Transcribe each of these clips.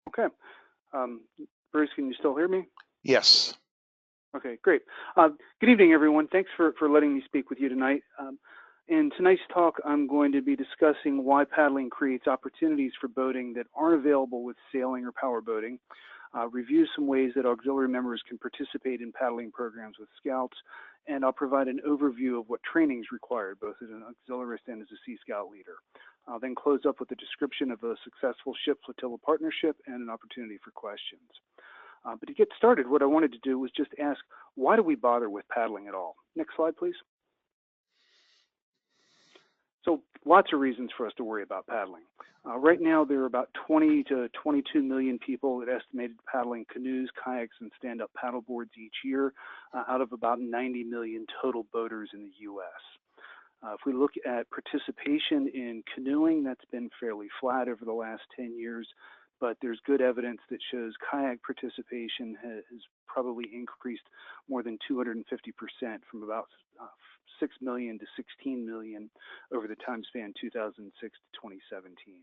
Okay. Bruce, can you still hear me? Yes. Okay, great. Good evening, everyone. Thanks for letting me speak with you tonight. In tonight's talk, I'm going to be discussing why paddling creates opportunities for boating that aren't available with sailing or power boating, review some ways that auxiliary members can participate in paddling programs with Scouts, and I'll provide an overview of what training is required, both as an auxiliarist and as a Sea Scout leader. I'll then close up with a description of a successful ship flotilla partnership and an opportunity for questions. But to get started, what I wanted to do was just ask, why do we bother with paddling at all? Next slide, please. So lots of reasons for us to worry about paddling. Right now, there are about 20 to 22 million people that estimated paddling canoes, kayaks, and stand-up paddleboards each year, out of about 90 million total boaters in the U.S. If we look at participation in canoeing, that's been fairly flat over the last 10 years, but there's good evidence that shows kayak participation has probably increased more than 250% from about 6 million to 16 million over the time span 2006 to 2017.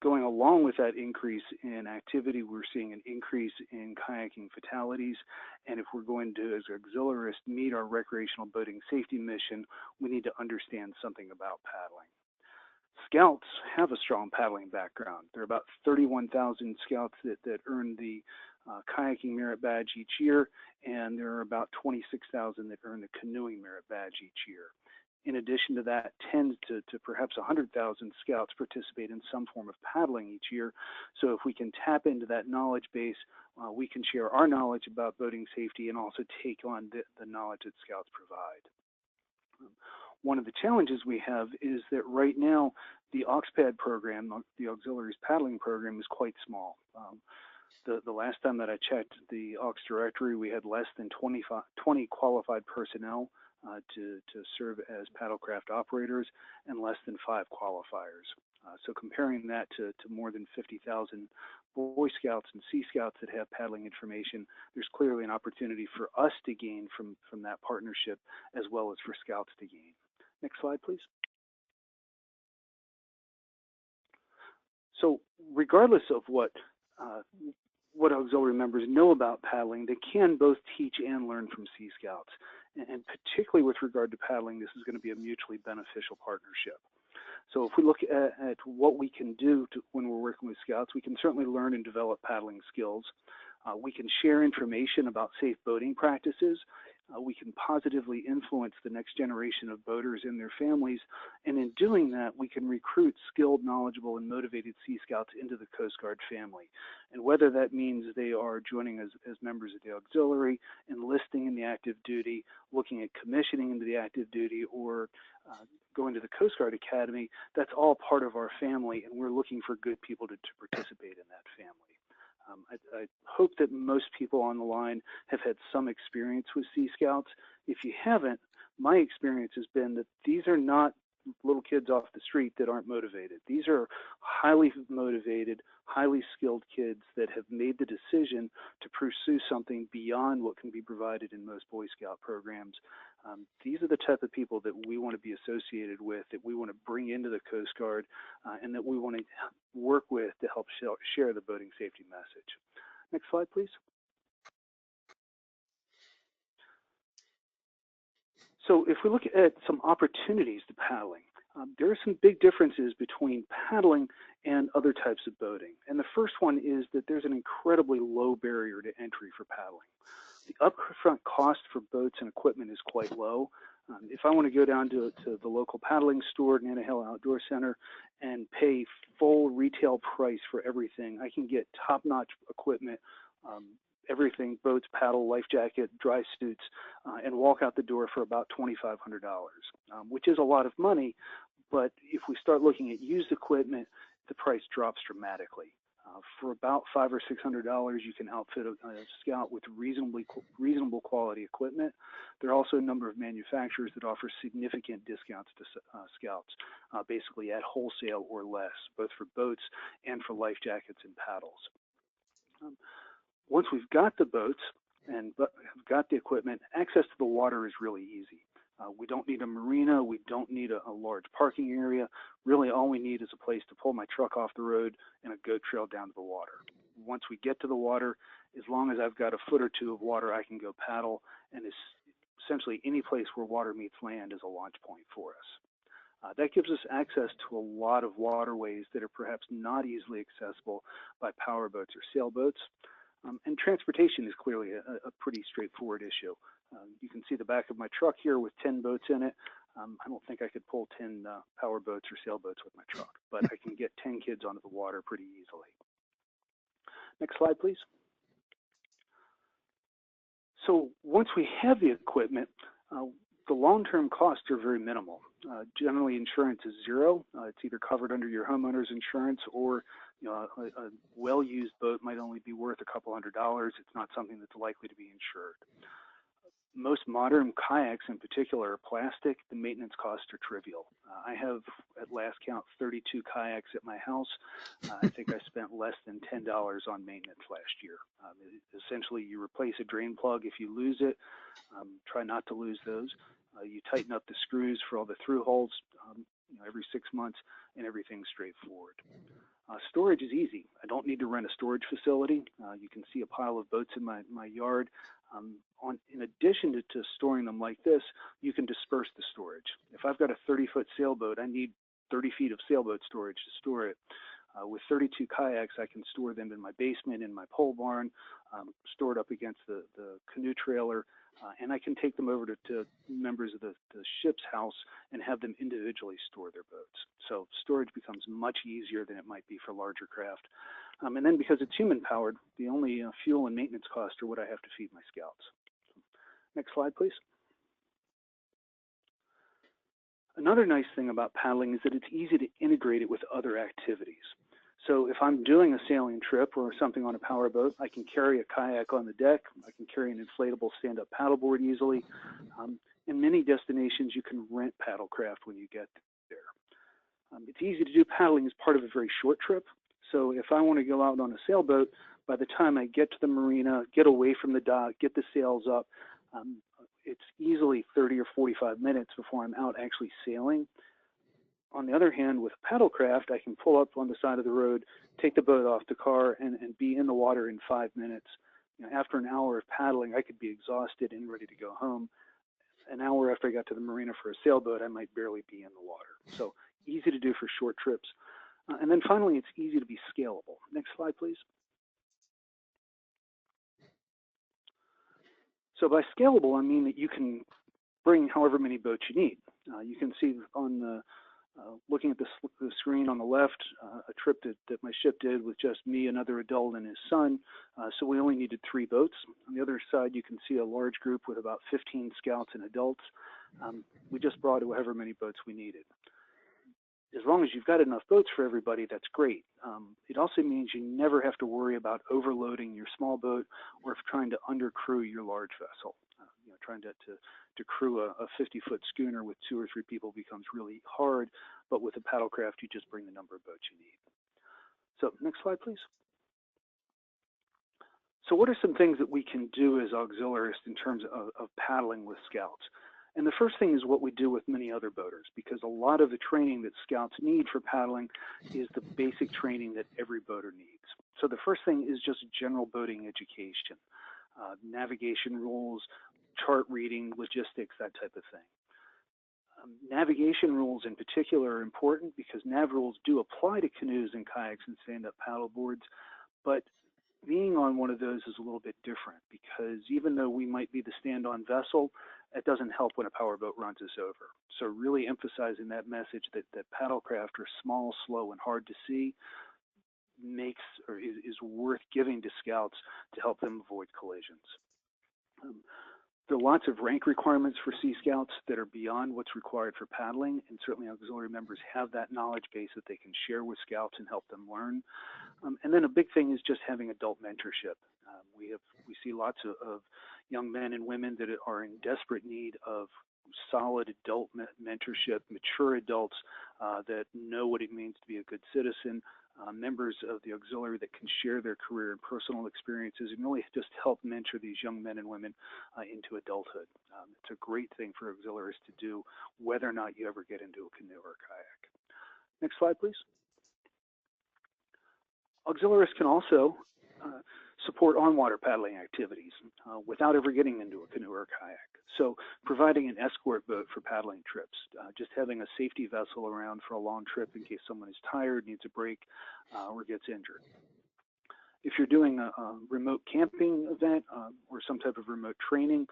Going along with that increase in activity, we're seeing an increase in kayaking fatalities. And if we're going to, as auxiliarists, meet our recreational boating safety mission, we need to understand something about paddling. Scouts have a strong paddling background. There are about 31,000 Scouts that earn the kayaking merit badge each year, and there are about 26,000 that earn the canoeing merit badge each year. In addition to that, 10 to perhaps 100,000 Scouts participate in some form of paddling each year. So if we can tap into that knowledge base, we can share our knowledge about boating safety and also take on the knowledge that Scouts provide. One of the challenges we have is that right now, the AUXPAD program, the Auxiliaries Paddling Program, is quite small. The last time that I checked the AUX directory, we had less than 20 qualified personnel to serve as paddlecraft operators and less than 5 qualifiers. So comparing that to more than 50,000 Boy Scouts and Sea Scouts that have paddling information, there's clearly an opportunity for us to gain from that partnership as well as for Scouts to gain. Next slide, please. So regardless of what auxiliary members know about paddling, they can both teach and learn from Sea Scouts. And particularly with regard to paddling, this is going to be a mutually beneficial partnership. So if we look at what we can do when we're working with Scouts, we can certainly learn and develop paddling skills. We can share information about safe boating practices. We can positively influence the next generation of boaters and their families. And in doing that, we can recruit skilled, knowledgeable, and motivated Sea Scouts into the Coast Guard family. And whether that means they are joining as members of the auxiliary, enlisting in the active duty, looking at commissioning into the active duty, or going to the Coast Guard Academy, that's all part of our family, and we're looking for good people to participate in that family. I hope that most people on the line have had some experience with Sea Scouts. If you haven't, my experience has been that these are not little kids off the street that aren't motivated. These are highly motivated, highly skilled kids that have made the decision to pursue something beyond what can be provided in most Boy Scout programs. These are the type of people that we want to be associated with, that we want to bring into the Coast Guard, and that we want to work with to help share the boating safety message. Next slide, please. So if we look at some opportunities to paddling, there are some big differences between paddling and other types of boating. And the first one is that there's an incredibly low barrier to entry for paddling. The upfront cost for boats and equipment is quite low. If I want to go down to the local paddling store at Nanahill Outdoor Center and pay full retail price for everything, I can get top-notch equipment, everything, boats, paddle, life jacket, dry suits, and walk out the door for about $2,500, which is a lot of money. But if we start looking at used equipment, the price drops dramatically. For about $500 or $600, you can outfit a Scout with reasonable quality equipment. There are also a number of manufacturers that offer significant discounts to Scouts, basically at wholesale or less, both for boats and for life jackets and paddles. Once we've got the boats and got the equipment, access to the water is really easy. We don't need a marina. We don't need a large parking area. Really, all we need is a place to pull my truck off the road and a goat trail down to the water. Once we get to the water, as long as I've got a foot or two of water, I can go paddle, and essentially any place where water meets land is a launch point for us. That gives us access to a lot of waterways that are perhaps not easily accessible by power boats or sailboats. And transportation is clearly a pretty straightforward issue. You can see the back of my truck here with 10 boats in it. I don't think I could pull 10 power boats or sailboats with my truck, but I can get 10 kids onto the water pretty easily. Next slide, please. So once we have the equipment, the long-term costs are very minimal. Generally, insurance is zero. It's either covered under your homeowner's insurance, or a well-used boat might only be worth a couple $100. It's not something that's likely to be insured. Most modern kayaks in particular are plastic. The maintenance costs are trivial. I have, at last count, 32 kayaks at my house. I think I spent less than $10 on maintenance last year. Essentially, you replace a drain plug if you lose it. Try not to lose those. You tighten up the screws for all the through holes every 6 months, and everything's straightforward. Storage is easy. I don't need to rent a storage facility. You can see a pile of boats in my yard. In addition to storing them like this, you can disperse the storage. If I've got a 30-foot sailboat, I need 30 feet of sailboat storage to store it. With 32 kayaks, I can store them in my basement, in my pole barn, stored up against the canoe trailer, and I can take them over to members of the ship's house and have them individually store their boats. So storage becomes much easier than it might be for larger craft. And then because it's human-powered, the only fuel and maintenance costs are what I have to feed my scouts. Next slide, please. Another nice thing about paddling is that it's easy to integrate it with other activities. So if I'm doing a sailing trip or something on a powerboat, I can carry a kayak on the deck. I can carry an inflatable stand-up paddleboard easily. In many destinations, you can rent paddlecraft when you get there. It's easy to do paddling as part of a very short trip. So if I want to go out on a sailboat, by the time I get to the marina, get away from the dock, get the sails up, it's easily 30 or 45 minutes before I'm out actually sailing. On the other hand, with paddlecraft, I can pull up on the side of the road, take the boat off the car, and be in the water in 5 minutes. After an hour of paddling, I could be exhausted and ready to go home. An hour after I got to the marina for a sailboat, I might barely be in the water. So easy to do for short trips. And then finally, it's easy to be scalable. Next slide, please. So by scalable, I mean that you can bring however many boats you need. You can see on the looking at the screen on the left, a trip that my ship did with just me, another adult, and his son. So we only needed 3 boats. On the other side, you can see a large group with about 15 scouts and adults. We just brought however many boats we needed. As long as you've got enough boats for everybody, that's great. It also means you never have to worry about overloading your small boat or trying to undercrew your large vessel. Trying to crew a 50-foot schooner with 2 or 3 people becomes really hard, but with a paddlecraft, you just bring the number of boats you need. So next slide, please. So what are some things that we can do as auxiliarists in terms of paddling with scouts? And the first thing is what we do with many other boaters, because a lot of the training that scouts need for paddling is the basic training that every boater needs. So the first thing is just general boating education, navigation rules, chart reading, logistics, that type of thing. Navigation rules in particular are important because nav rules do apply to canoes and kayaks and stand-up paddleboards, but being on one of those is a little bit different because even though we might be the stand-on vessel, it doesn't help when a powerboat runs us over. So really emphasizing that message that paddlecraft are small, slow, and hard to see is worth giving to scouts to help them avoid collisions. There are lots of rank requirements for Sea Scouts that are beyond what's required for paddling, and certainly auxiliary members have that knowledge base that they can share with scouts and help them learn. And then a big thing is just having adult mentorship. We see lots of young men and women that are in desperate need of solid adult mentorship, mature adults that know what it means to be a good citizen, members of the auxiliary that can share their career and personal experiences and really just help mentor these young men and women into adulthood. It's a great thing for auxiliaries to do, whether or not you ever get into a canoe or a kayak. Next slide, please. Auxiliaries can also support on-water paddling activities without ever getting into a canoe or a kayak. So providing an escort boat for paddling trips, just having a safety vessel around for a long trip in case someone is tired, needs a break, or gets injured. If you're doing a remote camping event or some type of remote training,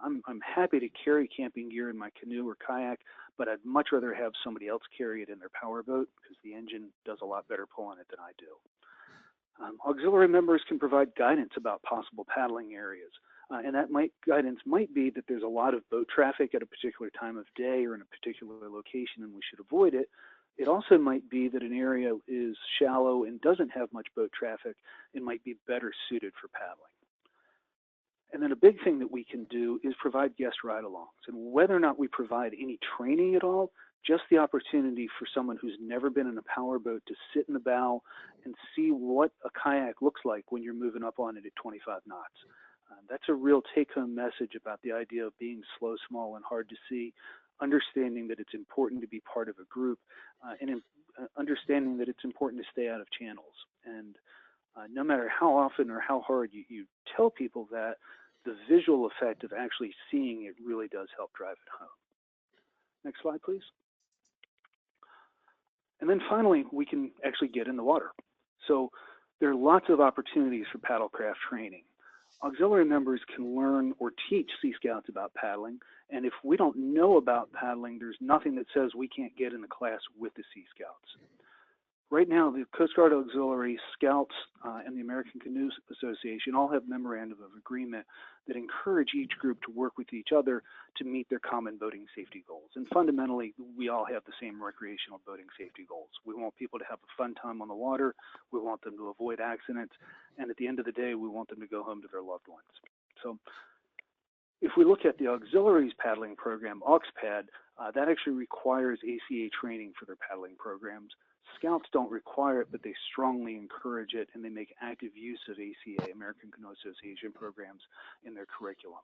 I'm happy to carry camping gear in my canoe or kayak, but I'd much rather have somebody else carry it in their powerboat because the engine does a lot better pulling it than I do. Auxiliary members can provide guidance about possible paddling areas. And that guidance might be that there's a lot of boat traffic at a particular time of day or in a particular location and we should avoid it. It also might be that an area is shallow and doesn't have much boat traffic and might be better suited for paddling. And then a big thing that we can do is provide guest ride-alongs. And whether or not we provide any training at all, just the opportunity for someone who's never been in a powerboat to sit in the bow and see what a kayak looks like when you're moving up on it at 25 knots. That's a real take-home message about the idea of being slow, small, and hard to see, understanding that it's important to be part of a group, and understanding that it's important to stay out of channels. And no matter how often or how hard you tell people that, the visual effect of actually seeing it really does help drive it home. Next slide, please. And then finally, we can actually get in the water. So there are lots of opportunities for paddlecraft training. Auxiliary members can learn or teach Sea Scouts about paddling, and if we don't know about paddling, there's nothing that says we can't get in the class with the Sea Scouts. Right now, the Coast Guard Auxiliary, Scouts, and the American Canoe Association all have memorandum of agreement that encourage each group to work with each other to meet their common boating safety goals. And fundamentally, we all have the same recreational boating safety goals. We want people to have a fun time on the water. We want them to avoid accidents. And at the end of the day, we want them to go home to their loved ones. So if we look at the auxiliaries paddling program, AUXPAD, that actually requires ACA training for their paddling programs. Scouts don't require it, but they strongly encourage it, and they make active use of ACA, American Canoe Association programs, in their curriculum.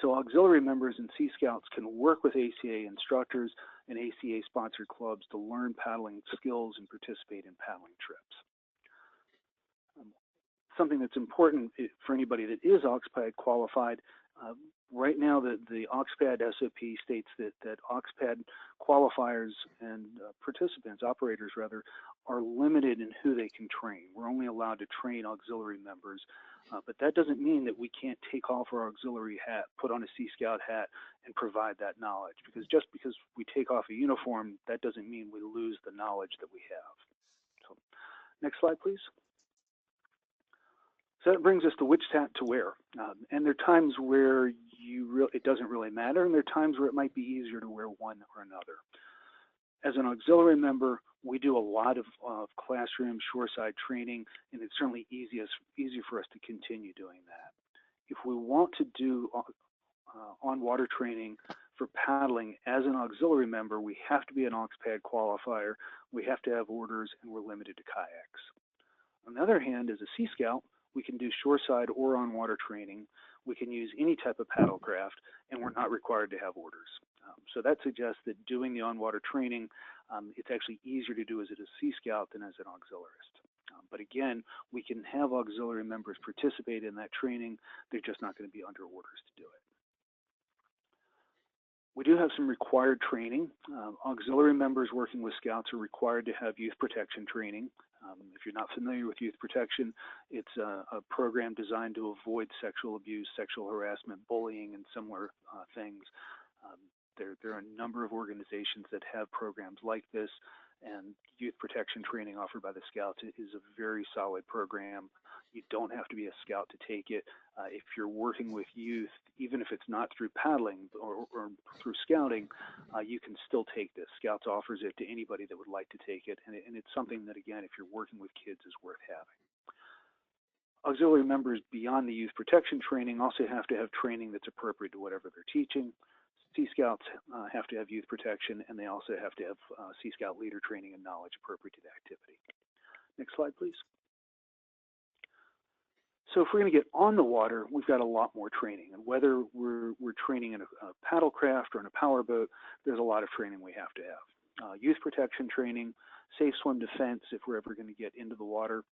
So auxiliary members and Sea Scouts can work with ACA instructors and ACA-sponsored clubs to learn paddling skills and participate in paddling trips. Something that's important for anybody that is AUXPAD qualified, right now the AUXPAD SOP states that AUXPAD qualifiers and participants, operators rather, are limited in who they can train. We're only allowed to train auxiliary members, but that doesn't mean that we can't take off our auxiliary hat, put on a Sea Scout hat, and provide that knowledge. Because just because we take off a uniform, that doesn't mean we lose the knowledge that we have. So, next slide, please. So that brings us to which hat to wear. And there are times where it doesn't really matter, and there are times where it might be easier to wear one or another. As an auxiliary member, we do a lot of classroom shoreside training, and it's certainly easier for us to continue doing that. If we want to do on-water training for paddling as an auxiliary member, we have to be an AUXPAD qualifier, we have to have orders, and we're limited to kayaks. On the other hand, as a Sea Scout, we can do shoreside or on-water training. We can use any type of paddlecraft, and we're not required to have orders. So that suggests that doing the on-water training, it's actually easier to do as a Sea Scout than as an auxiliarist. But again, we can have auxiliary members participate in that training. They're just not going to be under orders to do it. We do have some required training. Auxiliary members working with Scouts are required to have youth protection training. If you're not familiar with youth protection, it's a program designed to avoid sexual abuse, sexual harassment, bullying, and similar things. There are a number of organizations that have programs like this, and youth protection training offered by the Scouts is a very solid program. You don't have to be a Scout to take it. If you're working with youth, even if it's not through paddling or through scouting, you can still take this. Scouts offers it to anybody that would like to take it, and it's something that, again, if you're working with kids, is worth having. Auxiliary members beyond the youth protection training also have to have training that's appropriate to whatever they're teaching. Sea Scouts have to have youth protection, and they also have to have Sea Scout leader training and knowledge appropriate to the activity. Next slide, please. So if we're going to get on the water, we've got a lot more training. And whether we're training in a paddle craft or in a power boat, there's a lot of training we have to have. Youth protection training, safe swim defense if we're ever going to get into the water,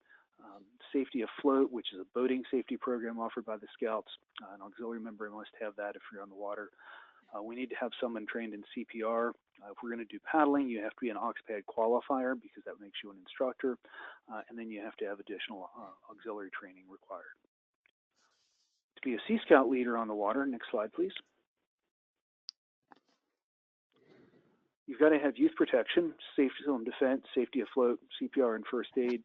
safety afloat, which is a boating safety program offered by the Scouts. An auxiliary member must have that if you're on the water. We need to have someone trained in CPR. If we're going to do paddling, you have to be an AUXPAD qualifier because that makes you an instructor. And then you have to have additional auxiliary training required. To be a Sea Scout leader on the water, next slide, please. You've got to have youth protection, safety swim defense, safety afloat, CPR and first aid,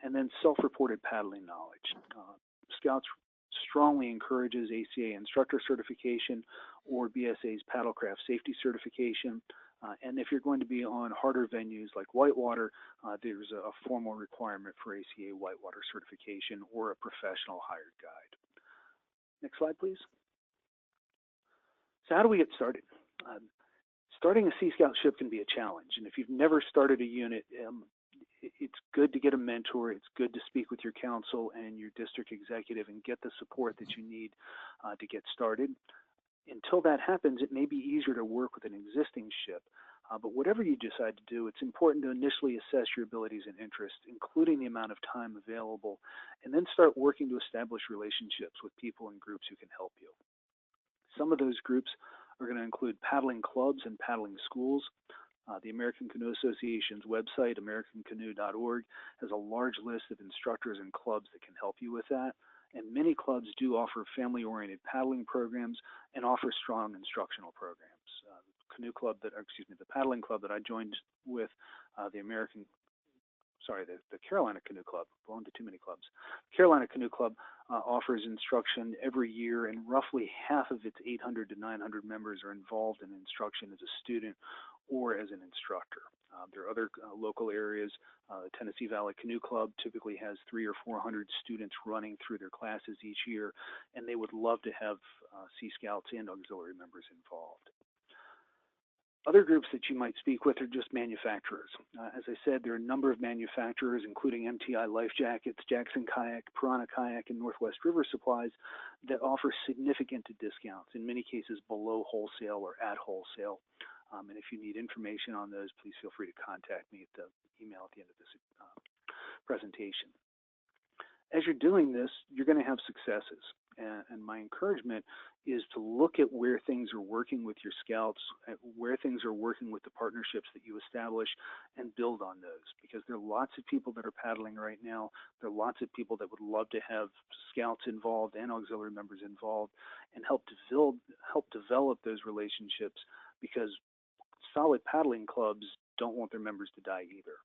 and then self-reported paddling knowledge. Scouts strongly encourages ACA instructor certification or BSA's paddlecraft safety certification. And if you're going to be on harder venues like whitewater, there's a formal requirement for ACA whitewater certification or a professional hired guide. Next slide, please. So how do we get started? Starting a Sea Scout ship can be a challenge, and if you've never started a unit, it's good to get a mentor. It's good to speak with your council and your district executive and get the support that you need to get started. Until that happens, it may be easier to work with an existing ship, but whatever you decide to do, it's important to initially assess your abilities and interests, including the amount of time available, and then start working to establish relationships with people and groups who can help you. Some of those groups are going to include paddling clubs and paddling schools. The American Canoe Association's website, americancanoe.org, has a large list of instructors and clubs that can help you with that. And many clubs do offer family-oriented paddling programs and offer strong instructional programs. The paddling club that I joined with, the Carolina Canoe Club, belong to too many clubs. Carolina Canoe Club offers instruction every year, and roughly half of its 800 to 900 members are involved in instruction as a student or as an instructor. There are other local areas. Tennessee Valley Canoe Club typically has 300 or 400 students running through their classes each year, and they would love to have Sea Scouts and auxiliary members involved. Other groups that you might speak with are just manufacturers. As I said, there are a number of manufacturers, including MTI Life Jackets, Jackson Kayak, Piranha Kayak, and Northwest River Supplies, that offer significant discounts, in many cases below wholesale or at wholesale. And if you need information on those, please feel free to contact me at the email at the end of this presentation. As you're doing this, you're going to have successes. And my encouragement is to look at where things are working with your Scouts, where things are working with the partnerships that you establish, and build on those. Because there are lots of people that are paddling right now. There are lots of people that would love to have Scouts involved and auxiliary members involved, and help develop those relationships, because solid paddling clubs don't want their members to die either.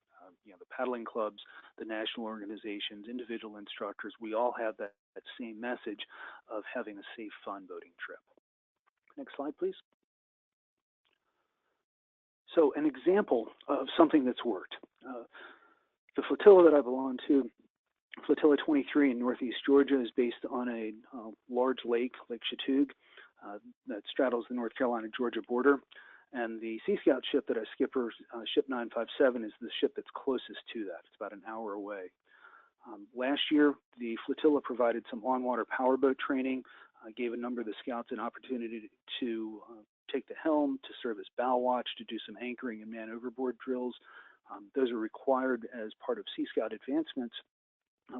The paddling clubs, the national organizations, individual instructors, we all have that same message of having a safe, fun boating trip. Next slide, please. So an example of something that's worked. The flotilla that I belong to, Flotilla 23 in Northeast Georgia, is based on a large lake, Lake Chattooga, that straddles the North Carolina-Georgia border. And the Sea Scout ship that I skipper, ship 957, is the ship that's closest to that. It's about an hour away. Last year, the flotilla provided some on-water powerboat training, gave a number of the Scouts an opportunity to take the helm, to serve as bow watch, to do some anchoring and man overboard drills. Those are required as part of Sea Scout advancements,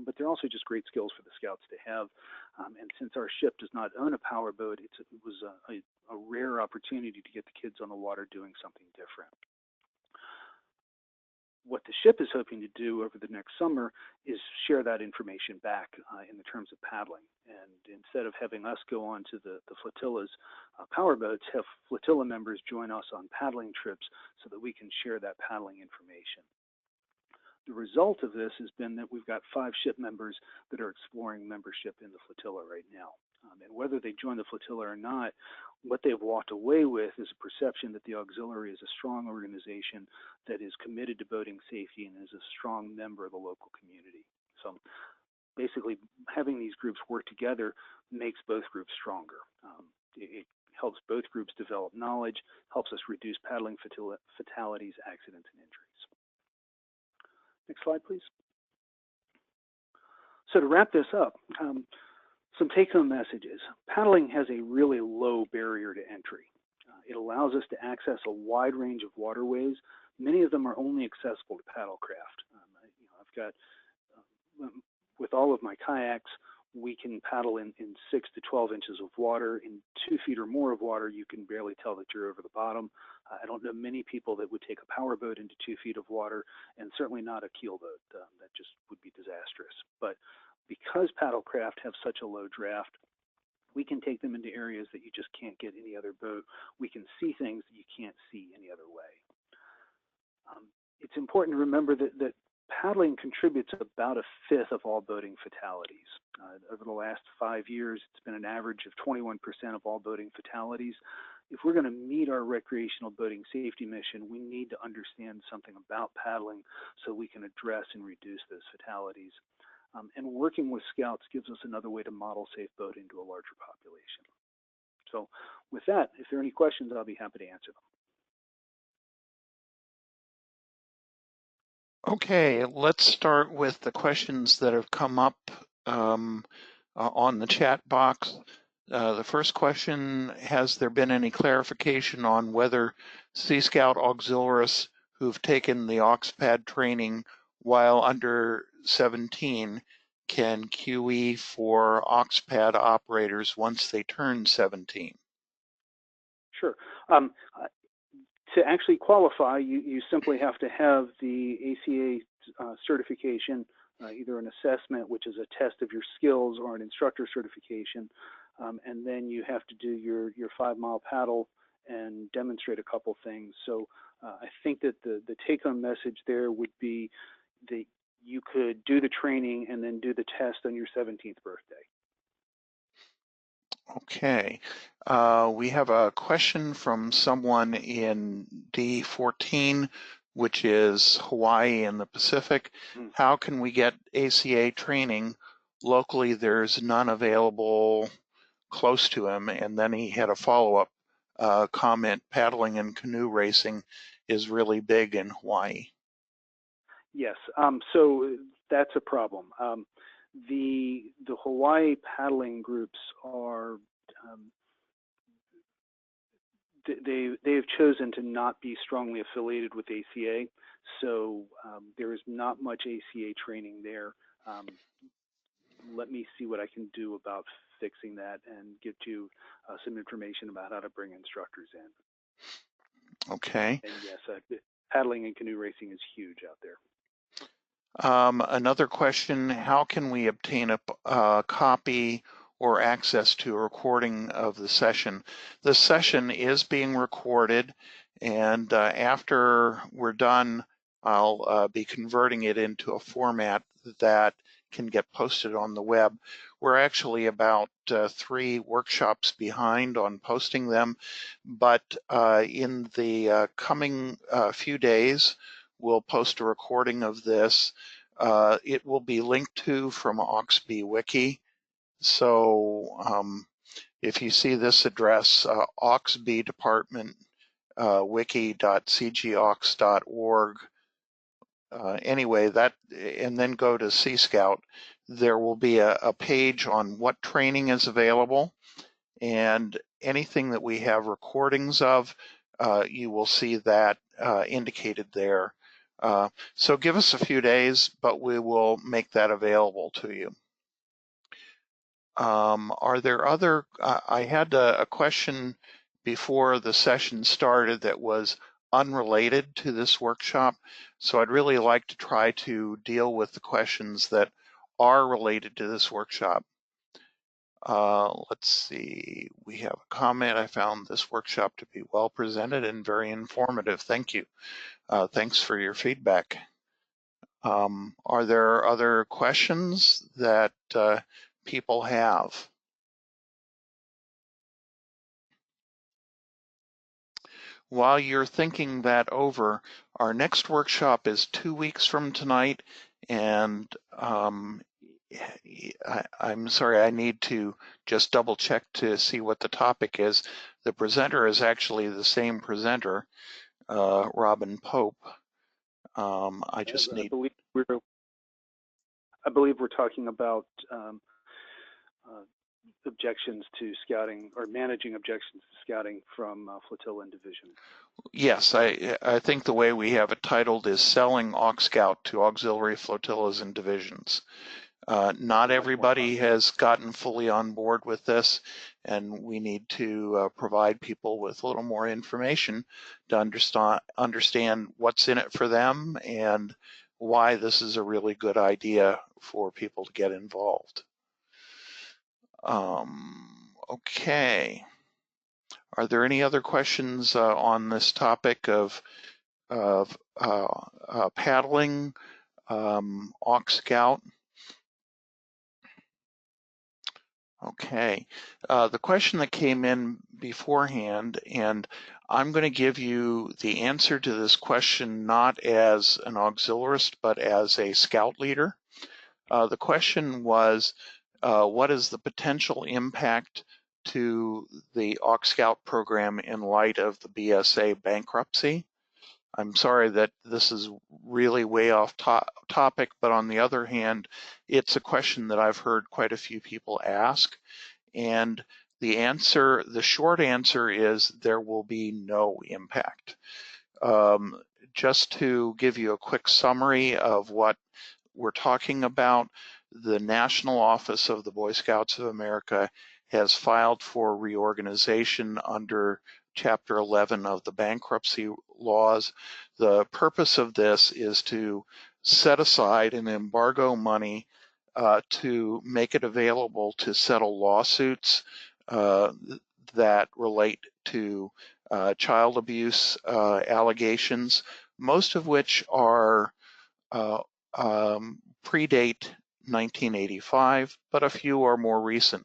but they're also just great skills for the Scouts to have. And since our ship does not own a powerboat, it was a rare opportunity to get the kids on the water doing something different. What the ship is hoping to do over the next summer is share that information back in the terms of paddling. And instead of having us go on to the flotilla's powerboats, have flotilla members join us on paddling trips so that we can share that paddling information. The result of this has been that we've got 5 ship members that are exploring membership in the flotilla right now. And whether they join the flotilla or not, what they've walked away with is a perception that the auxiliary is a strong organization that is committed to boating safety and is a strong member of the local community. So basically, having these groups work together makes both groups stronger. It helps both groups develop knowledge, helps us reduce paddling fatalities, accidents, and injuries. Next slide, please. So to wrap this up, some take-home messages. Paddling has a really low barrier to entry. It allows us to access a wide range of waterways. Many of them are only accessible to paddlecraft. I've got, with all of my kayaks, we can paddle in 6 to 12 inches of water. In 2 feet or more of water, you can barely tell that you're over the bottom. I don't know many people that would take a power boat into 2 feet of water, and certainly not a keel boat. That just would be disastrous. But because paddlecraft have such a low draft, we can take them into areas that you just can't get any other boat. We can see things that you can't see any other way. It's important to remember that paddling contributes about 1/5 of all boating fatalities. Over the last 5 years, it's been an average of 21% of all boating fatalities. If we're going to meet our recreational boating safety mission, we need to understand something about paddling so we can address and reduce those fatalities. And working with Scouts gives us another way to model safe boating to a larger population. So with that, if there are any questions, I'll be happy to answer them. Okay, let's start with the questions that have come up on the chat box. The first question, has there been any clarification on whether Sea Scout auxiliarists who've taken the AUXPAD training while under 17 can QE for AUXPAD operators once they turn 17? Sure. To actually qualify, you simply have to have the ACA certification, either an assessment, which is a test of your skills, or an instructor certification. And then you have to do your 5-mile paddle and demonstrate a couple things. So I think that the take-home message there would be that you could do the training and then do the test on your 17th birthday. Okay, we have a question from someone in D14, which is Hawaii and the Pacific. How can we get ACA training? Locally, there's none available close to him. And then he had a follow-up comment, paddling and canoe racing is really big in Hawaii. Yes, so that's a problem. The Hawaii paddling groups are they have chosen to not be strongly affiliated with ACA, so there is not much ACA training there. Let me see what I can do about fixing that and get you some information about how to bring instructors in. Okay. And yes, paddling and canoe racing is huge out there. Another question, how can we obtain a copy or access to a recording of the session? The session is being recorded, and after we're done, I'll be converting it into a format that can get posted on the web. We're actually about 3 workshops behind on posting them, but in the coming few days, we'll post a recording of this. It will be linked to from AuxB Wiki. So if you see this address, AuxB Department wiki.cgaux.org, anyway, that, and then go to Sea Scout, there will be a page on what training is available, and anything that we have recordings of, you will see that indicated there. So give us a few days, but we will make that available to you. Are there other, I had a question before the session started that was unrelated to this workshop, so I'd really like to try to deal with the questions that are related to this workshop. Let's see, we have a comment. I found this workshop to be well presented and very informative. Thank you. Thanks for your feedback. Are there other questions that people have? While you're thinking that over, our next workshop is 2 weeks from tonight, and I'm sorry, I need to just double check to see what the topic is. The presenter is actually the same presenter, Robin Pope. I believe we're talking about objections to scouting, or managing objections to scouting from flotilla and division. Yes, I think the way we have it titled is selling AuxScout to auxiliary flotillas and divisions. Not everybody has gotten fully on board with this, and we need to provide people with a little more information to understand what's in it for them and why this is a really good idea for people to get involved. Okay. Are there any other questions on this topic of paddling, AuxScout? Okay. The question that came in beforehand, and I'm going to give you the answer to this question not as an auxiliarist, but as a scout leader. The question was, what is the potential impact to the AuxScout program in light of the BSA bankruptcy? I'm sorry that this is really way off topic, but on the other hand, it's a question that I've heard quite a few people ask. And the short answer is there will be no impact. Just to give you a quick summary of what we're talking about, the National Office of the Boy Scouts of America has filed for reorganization under Chapter 11 of the bankruptcy laws. The purpose of this is to set aside and embargo money to make it available to settle lawsuits that relate to child abuse allegations, most of which are predate 1985, but a few are more recent.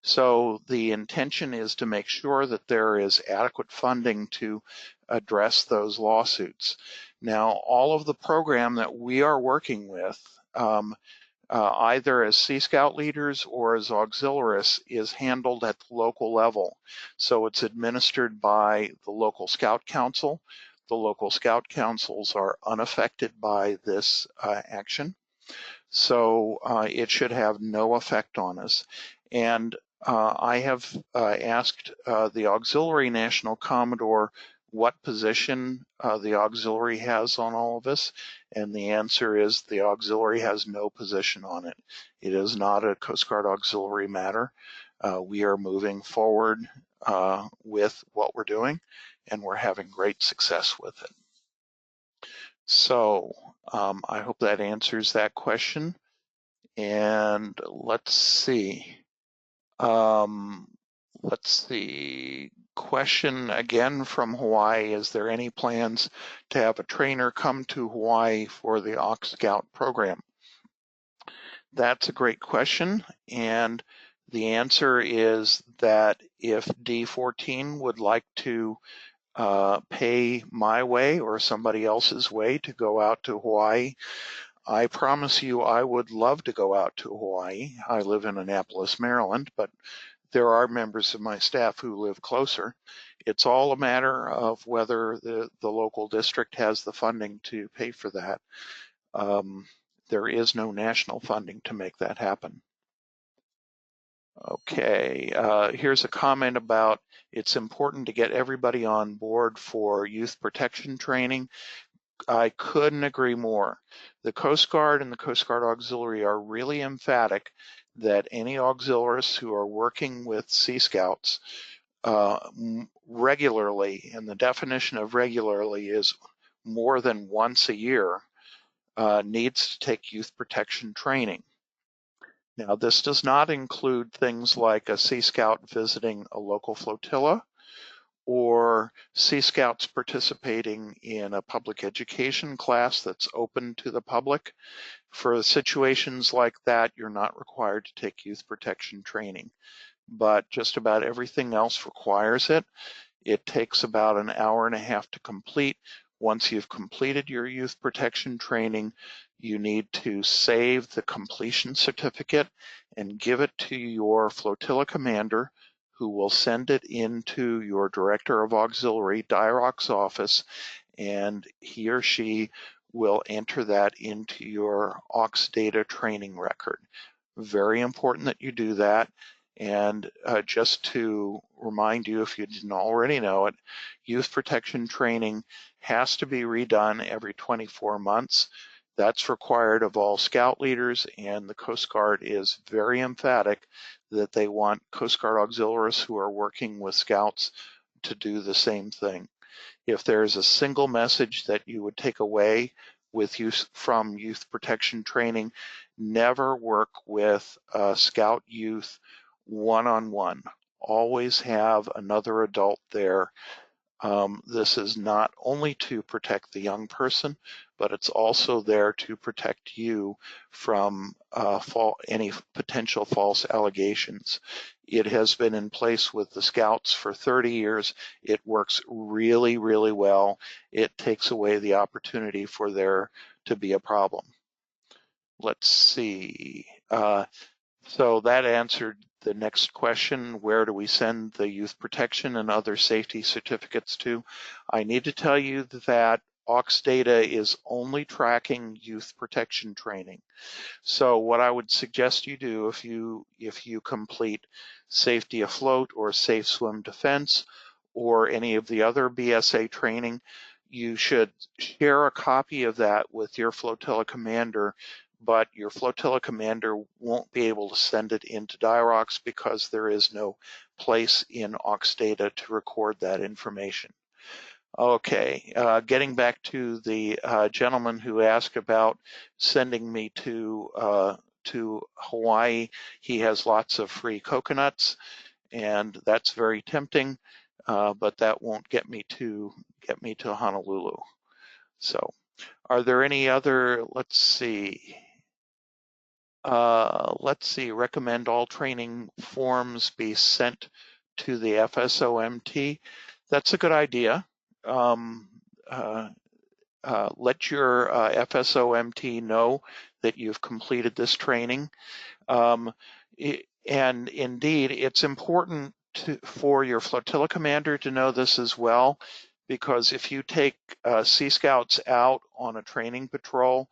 So the intention is to make sure that there is adequate funding to address those lawsuits. Now, all of the program that we are working with, either as Sea Scout leaders or as auxiliarists, is handled at the local level. So it's administered by the local Scout Council. The local Scout Councils are unaffected by this action. So it should have no effect on us. And I have asked the Auxiliary National Commodore what position the Auxiliary has on all of this, and the answer is the Auxiliary has no position on it. It is not a Coast Guard Auxiliary matter. We are moving forward with what we're doing, and we're having great success with it. So I hope that answers that question. And let's see. Question again from Hawaii, is there any plans to have a trainer come to Hawaii for the AuxScout program? That's a great question, and the answer is that if D14 would like to pay my way or somebody else's way to go out to Hawaii, I promise you I would love to go out to Hawaii. I live in Annapolis, Maryland, but there are members of my staff who live closer. It's all a matter of whether the local district has the funding to pay for that. There is no national funding to make that happen. Okay, here's a comment about it's important to get everybody on board for youth protection training. I couldn't agree more. The Coast Guard and the Coast Guard Auxiliary are really emphatic that any auxiliarists who are working with Sea Scouts regularly, and the definition of regularly is more than once a year, needs to take youth protection training. Now, this does not include things like a Sea Scout visiting a local flotilla, or Sea Scouts participating in a public education class that's open to the public. For situations like that, you're not required to take youth protection training, but just about everything else requires it. It takes about an hour and a half to complete. Once you've completed your youth protection training, you need to save the completion certificate and give it to your flotilla commander, who will send it into your Director of Auxiliary, DIROC's office, and he or she will enter that into your AUX data training record. Very important that you do that. And just to remind you, if you didn't already know it, youth protection training has to be redone every 24 months. That's required of all Scout leaders, and the Coast Guard is very emphatic that they want Coast Guard auxiliaries who are working with Scouts to do the same thing. If there's a single message that you would take away with use from youth protection training, never work with Scout youth one-on-one. Always have another adult there. This is not only to protect the young person, but it's also there to protect you from any potential false allegations. It has been in place with the Scouts for 30 years. It works really, really well. It takes away the opportunity for there to be a problem. Let's see. So that answered the next question, where do we send the youth protection and other safety certificates to? I need to tell you that AUX data is only tracking youth protection training. So what I would suggest you do if you complete safety afloat or safe swim defense or any of the other BSA training, you should share a copy of that with your flotilla commander, but your flotilla commander won't be able to send it into DIROX because there is no place in AUX data to record that information. Okay, getting back to the gentleman who asked about sending me to Hawaii. He has lots of free coconuts, and that's very tempting, but that won't get me to Honolulu. So, are there any other? Let's see. Recommend all training forms be sent to the FSOMT. That's a good idea. Let your FSOMT know that you've completed this training. And indeed, it's important for your flotilla commander to know this as well, because if you take Sea Scouts out on a training patrol,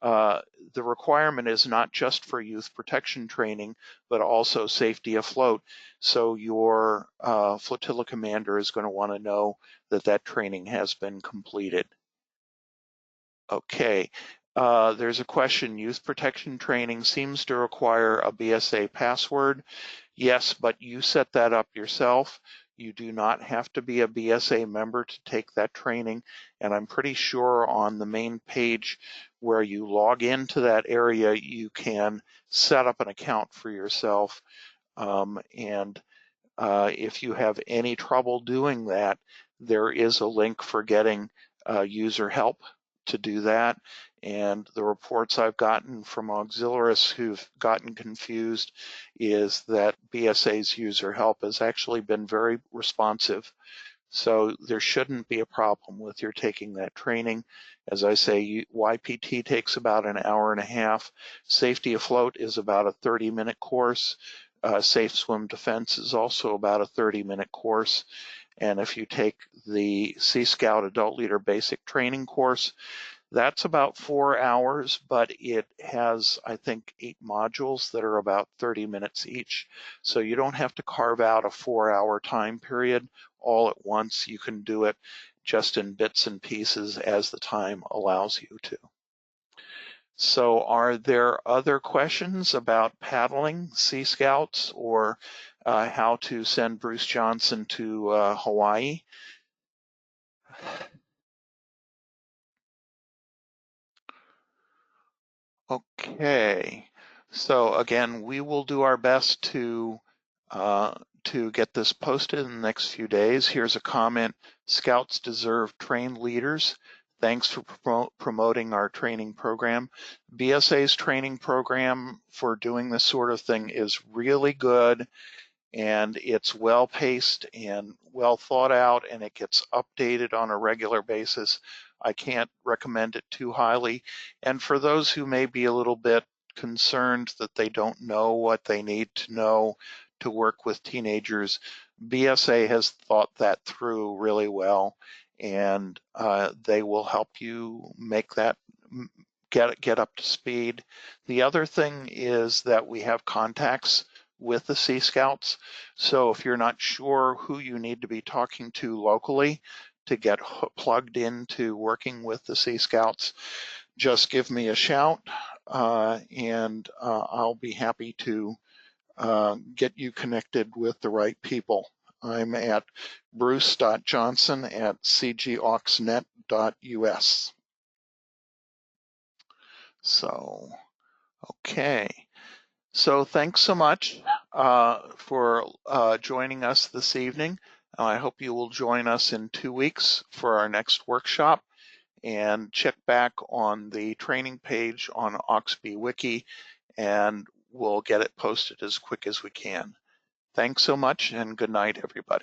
the requirement is not just for youth protection training, but also safety afloat. So your flotilla commander is going to want to know that that training has been completed. Okay, there's a question. Youth protection training seems to require a BSA password. Yes, but you set that up yourself. You do not have to be a BSA member to take that training. And I'm pretty sure on the main page where you log into that area, you can set up an account for yourself. If you have any trouble doing that, there is a link for getting user help to do that. And the reports I've gotten from auxiliarists who've gotten confused is that BSA's user help has actually been very responsive. So there shouldn't be a problem with your taking that training. As I say, YPT takes about an hour and a half. Safety afloat is about a 30-minute course. Safe swim defense is also about a 30-minute course. And if you take the Sea Scout Adult Leader Basic Training course, that's about 4 hours, but it has, I think, 8 modules that are about 30 minutes each. So you don't have to carve out a 4-hour time period all at once. You can do it just in bits and pieces as the time allows you to. So are there other questions about paddling Sea Scouts or how to send Bruce Johnson to Hawaii? Okay, so again, we will do our best to get this posted in the next few days. Here's a comment: Scouts deserve trained leaders. Thanks for promoting our training program. BSA's training program for doing this sort of thing is really good, and it's well paced and well thought out, and it gets updated on a regular basis. I can't recommend it too highly. And for those who may be a little bit concerned that they don't know what they need to know to work with teenagers, BSA has thought that through really well, and they will help you make that get up to speed. The other thing is that we have contacts with the Sea Scouts. So if you're not sure who you need to be talking to locally to get plugged into working with the Sea Scouts, just give me a shout and I'll be happy to get you connected with the right people. I'm at bruce.johnson@cgauxnet.us. So, okay. So thanks so much for joining us this evening. I hope you will join us in 2 weeks for our next workshop, and check back on the training page on AuxB Wiki, and we'll get it posted as quick as we can. Thanks so much, and good night, everybody.